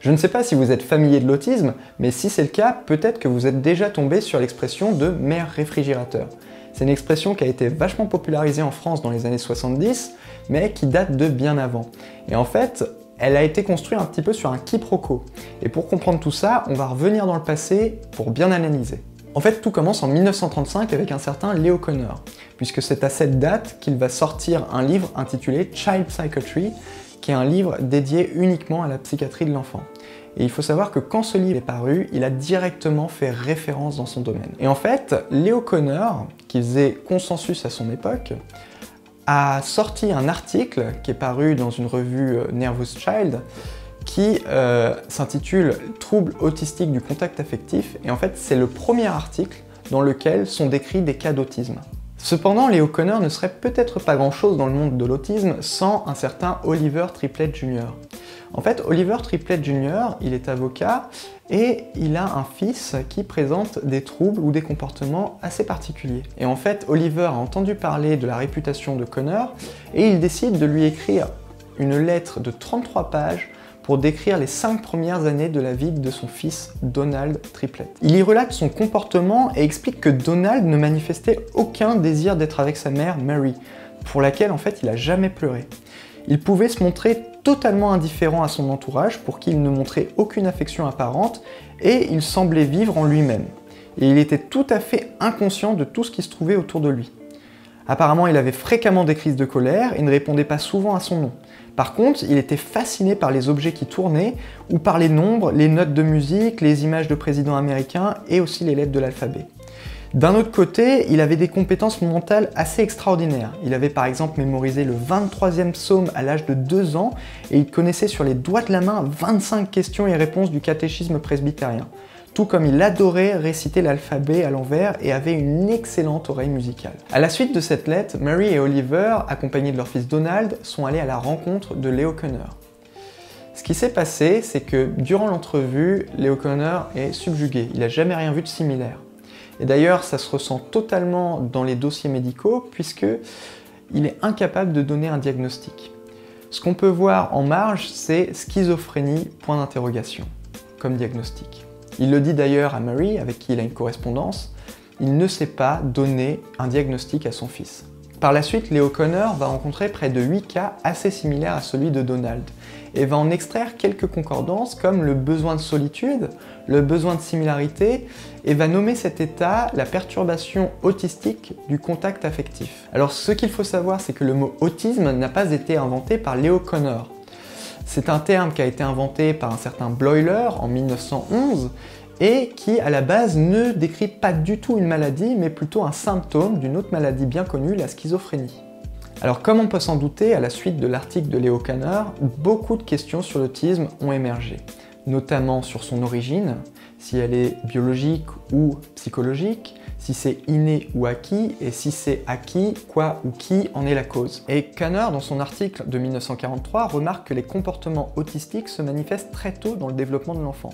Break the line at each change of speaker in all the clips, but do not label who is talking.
Je ne sais pas si vous êtes familier de l'autisme, mais si c'est le cas, peut-être que vous êtes déjà tombé sur l'expression de mère réfrigérateur. C'est une expression qui a été vachement popularisée en France dans les années 70, mais qui date de bien avant. Et en fait, elle a été construite un petit peu sur un quiproquo. Et pour comprendre tout ça, on va revenir dans le passé pour bien analyser. En fait, tout commence en 1935 avec un certain Leo Kanner, puisque c'est à cette date qu'il va sortir un livre intitulé Child Psychiatry, qui est un livre dédié uniquement à la psychiatrie de l'enfant. Et il faut savoir que quand ce livre est paru, il a directement fait référence dans son domaine. Et en fait, Leo Kanner, qui faisait consensus à son époque, a sorti un article qui est paru dans une revue Nervous Child, qui s'intitule « Troubles autistiques du contact affectif », et en fait c'est le premier article dans lequel sont décrits des cas d'autisme. Cependant, Leo Kanner ne serait peut-être pas grand-chose dans le monde de l'autisme sans un certain Oliver Triplett Jr. En fait, Oliver Triplett Jr., il est avocat et il a un fils qui présente des troubles ou des comportements assez particuliers. Et en fait, Oliver a entendu parler de la réputation de Kanner et il décide de lui écrire une lettre de 33 pages pour décrire les 5 premières années de la vie de son fils Donald Triplett. Il y relate son comportement et explique que Donald ne manifestait aucun désir d'être avec sa mère Mary, pour laquelle en fait il n'a jamais pleuré. Il pouvait se montrer totalement indifférent à son entourage pour qui il ne montrait aucune affection apparente et il semblait vivre en lui-même. Et il était tout à fait inconscient de tout ce qui se trouvait autour de lui. Apparemment, il avait fréquemment des crises de colère et ne répondait pas souvent à son nom. Par contre, il était fasciné par les objets qui tournaient ou par les nombres, les notes de musique, les images de présidents américains et aussi les lettres de l'alphabet. D'un autre côté, il avait des compétences mentales assez extraordinaires. Il avait par exemple mémorisé le 23e psaume à l'âge de 2 ans et il connaissait sur les doigts de la main 25 questions et réponses du catéchisme presbytérien. Tout comme il adorait réciter l'alphabet à l'envers et avait une excellente oreille musicale. À la suite de cette lettre, Mary et Oliver, accompagnés de leur fils Donald, sont allés à la rencontre de Leo Kanner. Ce qui s'est passé, c'est que durant l'entrevue, Leo Kanner est subjugué, il n'a jamais rien vu de similaire. Et d'ailleurs, ça se ressent totalement dans les dossiers médicaux, puisqu'il est incapable de donner un diagnostic. Ce qu'on peut voir en marge, c'est schizophrénie, point d'interrogation, comme diagnostic. Il le dit d'ailleurs à Mary, avec qui il a une correspondance, il ne sait pas donner un diagnostic à son fils. Par la suite, Leo Kanner va rencontrer près de 8 cas assez similaires à celui de Donald, et va en extraire quelques concordances comme le besoin de solitude, le besoin de similarité, et va nommer cet état la perturbation autistique du contact affectif. Alors ce qu'il faut savoir, c'est que le mot autisme n'a pas été inventé par Leo Kanner. C'est un terme qui a été inventé par un certain Bleuler en 1911 et qui, à la base, ne décrit pas du tout une maladie, mais plutôt un symptôme d'une autre maladie bien connue, la schizophrénie. Alors, comme on peut s'en douter, à la suite de l'article de Leo Kanner, beaucoup de questions sur l'autisme ont émergé, notamment sur son origine, si elle est biologique ou psychologique, si c'est inné ou acquis, et si c'est acquis, quoi ou qui en est la cause. Et Kanner, dans son article de 1943, remarque que les comportements autistiques se manifestent très tôt dans le développement de l'enfant.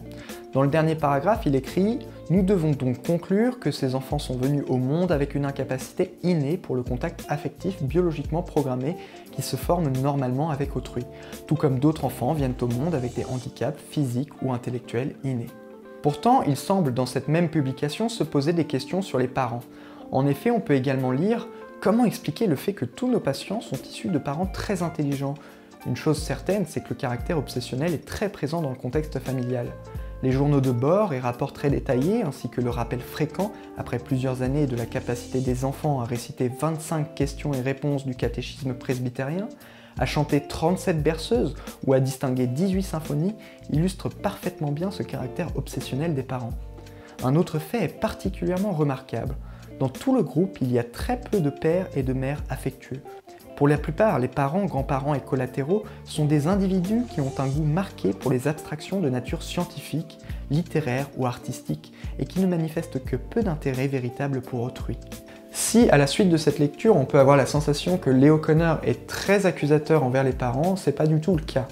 Dans le dernier paragraphe, il écrit « Nous devons donc conclure que ces enfants sont venus au monde avec une incapacité innée pour le contact affectif biologiquement programmé qui se forme normalement avec autrui, tout comme d'autres enfants viennent au monde avec des handicaps physiques ou intellectuels innés. » Pourtant, il semble dans cette même publication se poser des questions sur les parents. En effet, on peut également lire « Comment expliquer le fait que tous nos patients sont issus de parents très intelligents ?» Une chose certaine, c'est que le caractère obsessionnel est très présent dans le contexte familial. Les journaux de bord et rapports très détaillés, ainsi que le rappel fréquent, après plusieurs années, de la capacité des enfants à réciter 25 questions et réponses du catéchisme presbytérien, à chanter 37 berceuses ou à distinguer 18 symphonies, illustrent parfaitement bien ce caractère obsessionnel des parents. Un autre fait est particulièrement remarquable. Dans tout le groupe, il y a très peu de pères et de mères affectueux. Pour la plupart, les parents, grands-parents et collatéraux sont des individus qui ont un goût marqué pour les abstractions de nature scientifique, littéraire ou artistique, et qui ne manifestent que peu d'intérêt véritable pour autrui. Si, à la suite de cette lecture, on peut avoir la sensation que Leo Kanner est très accusateur envers les parents, c'est pas du tout le cas.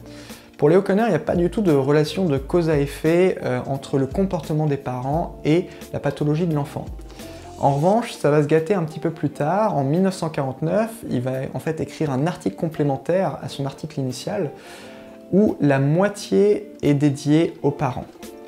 Pour Leo Kanner, il n'y a pas du tout de relation de cause à effet entre le comportement des parents et la pathologie de l'enfant. En revanche, ça va se gâter un petit peu plus tard. En 1949, il va en fait écrire un article complémentaire à son article initial où la moitié est dédiée aux parents.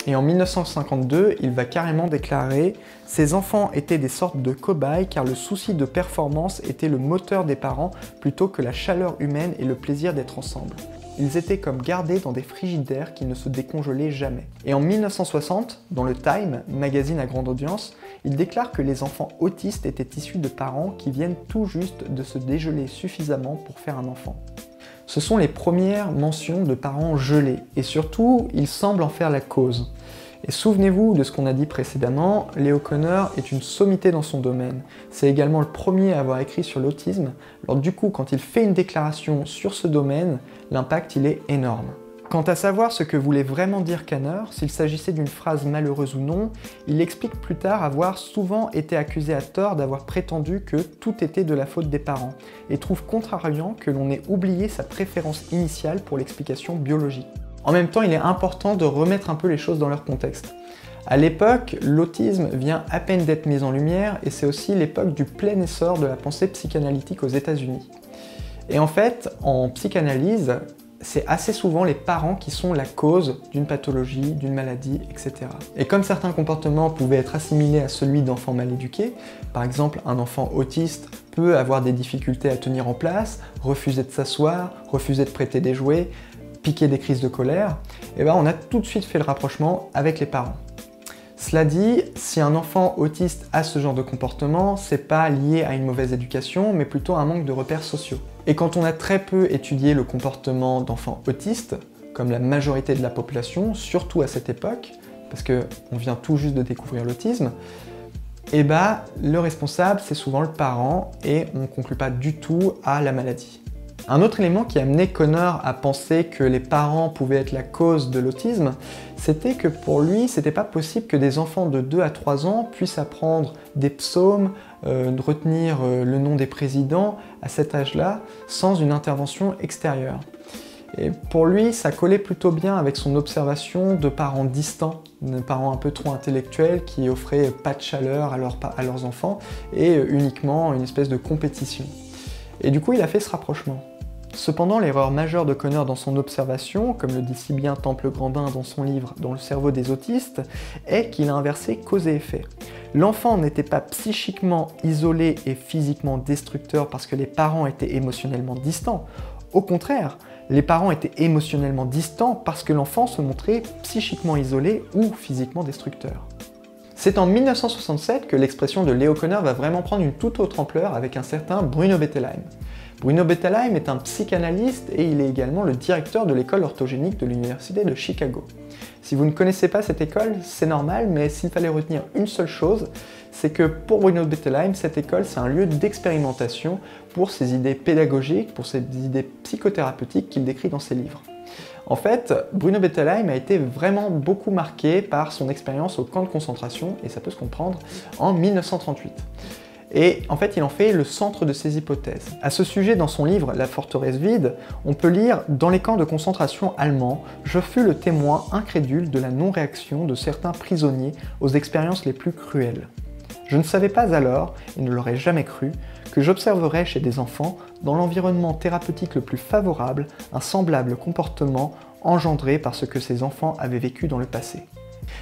Et en 1952, il va carrément déclarer « Ces enfants étaient des sortes de cobayes car le souci de performance était le moteur des parents plutôt que la chaleur humaine et le plaisir d'être ensemble. Ils étaient comme gardés dans des frigidaires qui ne se décongelaient jamais. » Et en 1960, dans le Time, magazine à grande audience, il déclare que les enfants autistes étaient issus de parents qui viennent tout juste de se dégeler suffisamment pour faire un enfant. Ce sont les premières mentions de parents gelés, et surtout, il semble en faire la cause. Et souvenez-vous de ce qu'on a dit précédemment, Leo Kanner est une sommité dans son domaine. C'est également le premier à avoir écrit sur l'autisme, alors du coup, quand il fait une déclaration sur ce domaine, l'impact il est énorme. Quant à savoir ce que voulait vraiment dire Kanner, s'il s'agissait d'une phrase malheureuse ou non, il explique plus tard avoir souvent été accusé à tort d'avoir prétendu que tout était de la faute des parents, et trouve contrariant que l'on ait oublié sa préférence initiale pour l'explication biologique. En même temps, il est important de remettre un peu les choses dans leur contexte. À l'époque, l'autisme vient à peine d'être mis en lumière, et c'est aussi l'époque du plein essor de la pensée psychanalytique aux États-Unis. Et en fait, en psychanalyse, c'est assez souvent les parents qui sont la cause d'une pathologie, d'une maladie, etc. Et comme certains comportements pouvaient être assimilés à celui d'enfants mal éduqués, par exemple un enfant autiste peut avoir des difficultés à tenir en place, refuser de s'asseoir, refuser de prêter des jouets, piquer des crises de colère, et ben on a tout de suite fait le rapprochement avec les parents. Cela dit, si un enfant autiste a ce genre de comportement, c'est pas lié à une mauvaise éducation, mais plutôt à un manque de repères sociaux. Et quand on a très peu étudié le comportement d'enfants autistes, comme la majorité de la population, surtout à cette époque, parce qu'on vient tout juste de découvrir l'autisme, et bah le responsable c'est souvent le parent et on ne conclut pas du tout à la maladie. Un autre élément qui a amené Kanner à penser que les parents pouvaient être la cause de l'autisme, c'était que pour lui, c'était pas possible que des enfants de 2 à 3 ans puissent apprendre des psaumes, retenir le nom des présidents à cet âge-là, sans une intervention extérieure. Et pour lui, ça collait plutôt bien avec son observation de parents distants, de parents un peu trop intellectuels qui offraient pas de chaleur à leurs enfants et uniquement une espèce de compétition. Et du coup, il a fait ce rapprochement. Cependant, l'erreur majeure de Kanner dans son observation, comme le dit si bien Temple Grandin dans son livre « Dans le cerveau des autistes », est qu'il a inversé cause et effet. L'enfant n'était pas psychiquement isolé et physiquement destructeur parce que les parents étaient émotionnellement distants. Au contraire, les parents étaient émotionnellement distants parce que l'enfant se montrait psychiquement isolé ou physiquement destructeur. C'est en 1967 que l'expression de Leo Kanner va vraiment prendre une toute autre ampleur avec un certain Bruno Bettelheim. Bruno Bettelheim est un psychanalyste et il est également le directeur de l'école orthogénique de l'université de Chicago. Si vous ne connaissez pas cette école, c'est normal, mais s'il fallait retenir une seule chose, c'est que pour Bruno Bettelheim, cette école c'est un lieu d'expérimentation pour ses idées pédagogiques, pour ses idées psychothérapeutiques qu'il décrit dans ses livres. En fait, Bruno Bettelheim a été vraiment beaucoup marqué par son expérience au camp de concentration, et ça peut se comprendre, en 1938. Et en fait, il en fait le centre de ses hypothèses. À ce sujet, dans son livre « La forteresse vide », on peut lire « Dans les camps de concentration allemands, je fus le témoin incrédule de la non-réaction de certains prisonniers aux expériences les plus cruelles. Je ne savais pas alors, et ne l'aurais jamais cru, que j'observerais chez des enfants, dans l'environnement thérapeutique le plus favorable, un semblable comportement engendré par ce que ces enfants avaient vécu dans le passé. »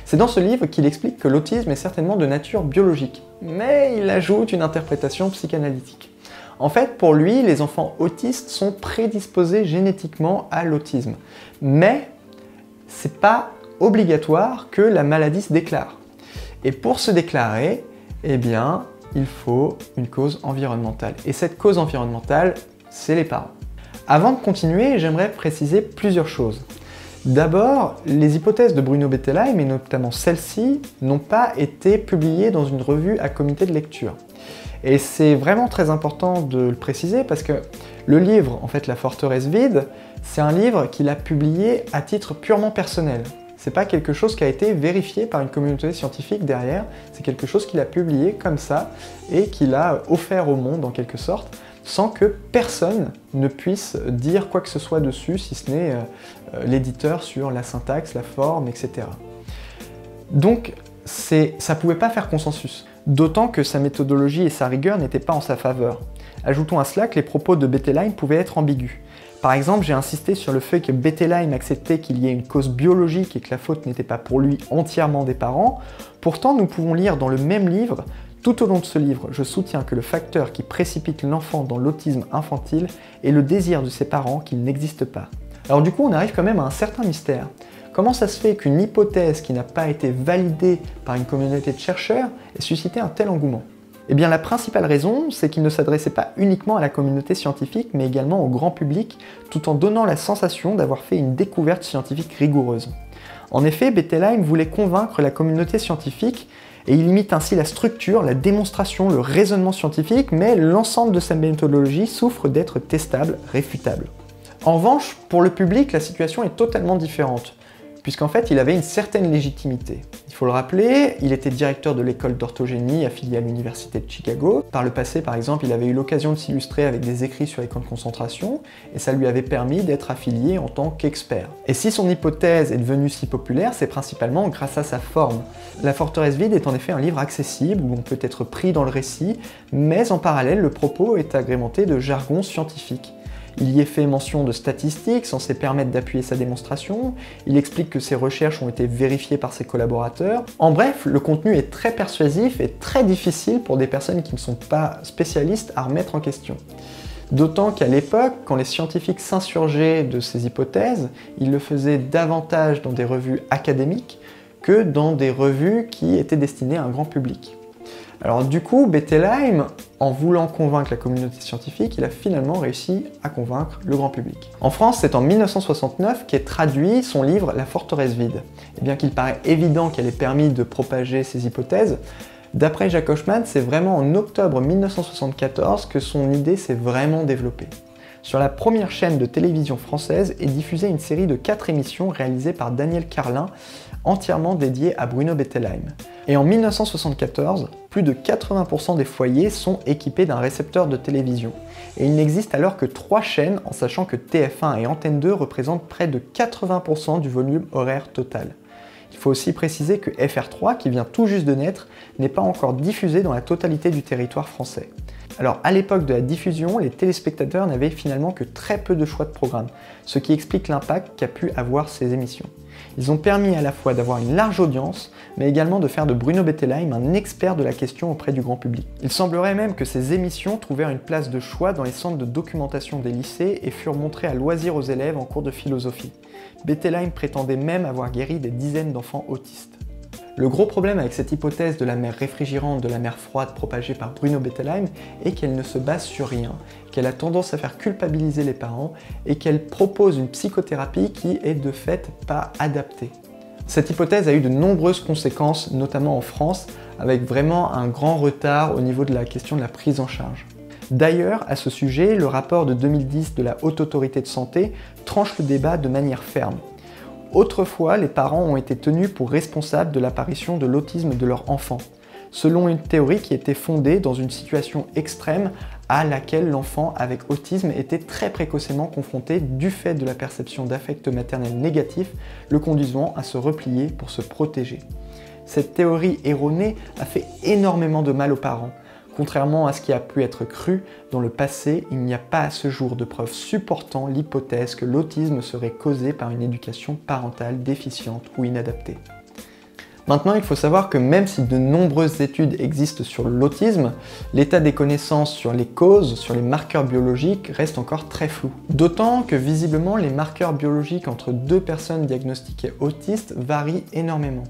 C'est dans ce livre qu'il explique que l'autisme est certainement de nature biologique, mais il ajoute une interprétation psychanalytique. En fait, pour lui, les enfants autistes sont prédisposés génétiquement à l'autisme, mais c'est pas obligatoire que la maladie se déclare. Et pour se déclarer, eh bien, il faut une cause environnementale. Et cette cause environnementale, c'est les parents. Avant de continuer, j'aimerais préciser plusieurs choses. D'abord, les hypothèses de Bruno Bettelheim, et notamment celle-ci, n'ont pas été publiées dans une revue à comité de lecture. Et c'est vraiment très important de le préciser parce que le livre, en fait, La forteresse vide, c'est un livre qu'il a publié à titre purement personnel. C'est pas quelque chose qui a été vérifié par une communauté scientifique derrière, c'est quelque chose qu'il a publié comme ça et qu'il a offert au monde en quelque sorte, sans que personne ne puisse dire quoi que ce soit dessus, si ce n'est l'éditeur sur la syntaxe, la forme, etc. Donc ça pouvait pas faire consensus. D'autant que sa méthodologie et sa rigueur n'étaient pas en sa faveur. Ajoutons à cela que les propos de Bettelheim pouvaient être ambigus. Par exemple, j'ai insisté sur le fait que Bettelheim acceptait qu'il y ait une cause biologique et que la faute n'était pas pour lui entièrement des parents. Pourtant, nous pouvons lire dans le même livre: tout au long de ce livre, je soutiens que le facteur qui précipite l'enfant dans l'autisme infantile est le désir de ses parents qu'il n'existe pas. Alors du coup, on arrive quand même à un certain mystère. Comment ça se fait qu'une hypothèse qui n'a pas été validée par une communauté de chercheurs ait suscité un tel engouement? Eh bien, la principale raison, c'est qu'il ne s'adressait pas uniquement à la communauté scientifique, mais également au grand public, tout en donnant la sensation d'avoir fait une découverte scientifique rigoureuse. En effet, Bettelheim voulait convaincre la communauté scientifique, et il imite ainsi la structure, la démonstration, le raisonnement scientifique, mais l'ensemble de sa méthodologie souffre d'être testable, réfutable. En revanche, pour le public, la situation est totalement différente, puisqu'en fait, il avait une certaine légitimité. Il faut le rappeler, il était directeur de l'école d'orthogénie affiliée à l'université de Chicago. Par le passé, par exemple, il avait eu l'occasion de s'illustrer avec des écrits sur les camps de concentration, et ça lui avait permis d'être affilié en tant qu'expert. Et si son hypothèse est devenue si populaire, c'est principalement grâce à sa forme. La forteresse vide est en effet un livre accessible, où on peut être pris dans le récit, mais en parallèle, le propos est agrémenté de jargon scientifique. Il y est fait mention de statistiques censées permettre d'appuyer sa démonstration, il explique que ses recherches ont été vérifiées par ses collaborateurs. En bref, le contenu est très persuasif et très difficile pour des personnes qui ne sont pas spécialistes à remettre en question. D'autant qu'à l'époque, quand les scientifiques s'insurgeaient de ces hypothèses, ils le faisaient davantage dans des revues académiques que dans des revues qui étaient destinées à un grand public. Alors du coup, Bettelheim, en voulant convaincre la communauté scientifique, il a finalement réussi à convaincre le grand public. En France, c'est en 1969 qu'est traduit son livre La forteresse vide. Et bien qu'il paraît évident qu'elle ait permis de propager ces hypothèses, d'après Jacques Hochman, c'est vraiment en octobre 1974 que son idée s'est vraiment développée. Sur la première chaîne de télévision française est diffusée une série de 4 émissions réalisées par Daniel Carlin, entièrement dédiées à Bruno Bettelheim. Et en 1974, plus de 80% des foyers sont équipés d'un récepteur de télévision. Et il n'existe alors que 3 chaînes, en sachant que TF1 et Antenne 2 représentent près de 80% du volume horaire total. Il faut aussi préciser que FR3, qui vient tout juste de naître, n'est pas encore diffusé dans la totalité du territoire français. Alors à l'époque de la diffusion, les téléspectateurs n'avaient finalement que très peu de choix de programmes, ce qui explique l'impact qu'a pu avoir ces émissions. Ils ont permis à la fois d'avoir une large audience, mais également de faire de Bruno Bettelheim un expert de la question auprès du grand public. Il semblerait même que ces émissions trouvèrent une place de choix dans les centres de documentation des lycées et furent montrées à loisir aux élèves en cours de philosophie. Bettelheim prétendait même avoir guéri des dizaines d'enfants autistes. Le gros problème avec cette hypothèse de la mer réfrigérante, de la mer froide propagée par Bruno Bettelheim est qu'elle ne se base sur rien, qu'elle a tendance à faire culpabiliser les parents et qu'elle propose une psychothérapie qui est de fait pas adaptée. Cette hypothèse a eu de nombreuses conséquences, notamment en France, avec vraiment un grand retard au niveau de la question de la prise en charge. D'ailleurs, à ce sujet, le rapport de 2010 de la Haute Autorité de Santé tranche le débat de manière ferme. Autrefois, les parents ont été tenus pour responsables de l'apparition de l'autisme de leur enfant, selon une théorie qui était fondée dans une situation extrême à laquelle l'enfant avec autisme était très précocement confronté du fait de la perception d'affect maternel négatif, le conduisant à se replier pour se protéger. Cette théorie erronée a fait énormément de mal aux parents. Contrairement à ce qui a pu être cru, dans le passé, il n'y a pas à ce jour de preuves supportant l'hypothèse que l'autisme serait causé par une éducation parentale déficiente ou inadaptée. Maintenant, il faut savoir que même si de nombreuses études existent sur l'autisme, l'état des connaissances sur les causes, sur les marqueurs biologiques, reste encore très flou. D'autant que visiblement, les marqueurs biologiques entre 2 personnes diagnostiquées autistes varient énormément.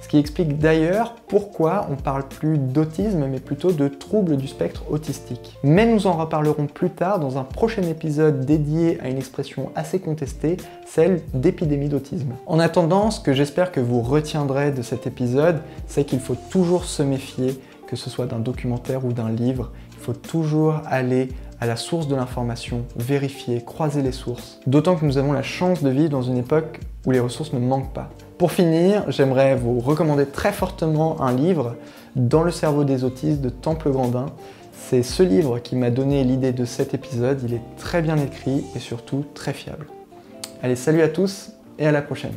Ce qui explique d'ailleurs pourquoi on parle plus d'autisme mais plutôt de troubles du spectre autistique. Mais nous en reparlerons plus tard dans un prochain épisode dédié à une expression assez contestée, celle d'épidémie d'autisme. En attendant, ce que j'espère que vous retiendrez de cet épisode, c'est qu'il faut toujours se méfier, que ce soit d'un documentaire ou d'un livre, il faut toujours aller à la source de l'information, vérifier, croiser les sources. D'autant que nous avons la chance de vivre dans une époque où les ressources ne manquent pas. Pour finir, j'aimerais vous recommander très fortement un livre, Dans le cerveau des autistes de Temple Grandin. C'est ce livre qui m'a donné l'idée de cet épisode, il est très bien écrit et surtout très fiable. Allez, salut à tous et à la prochaine.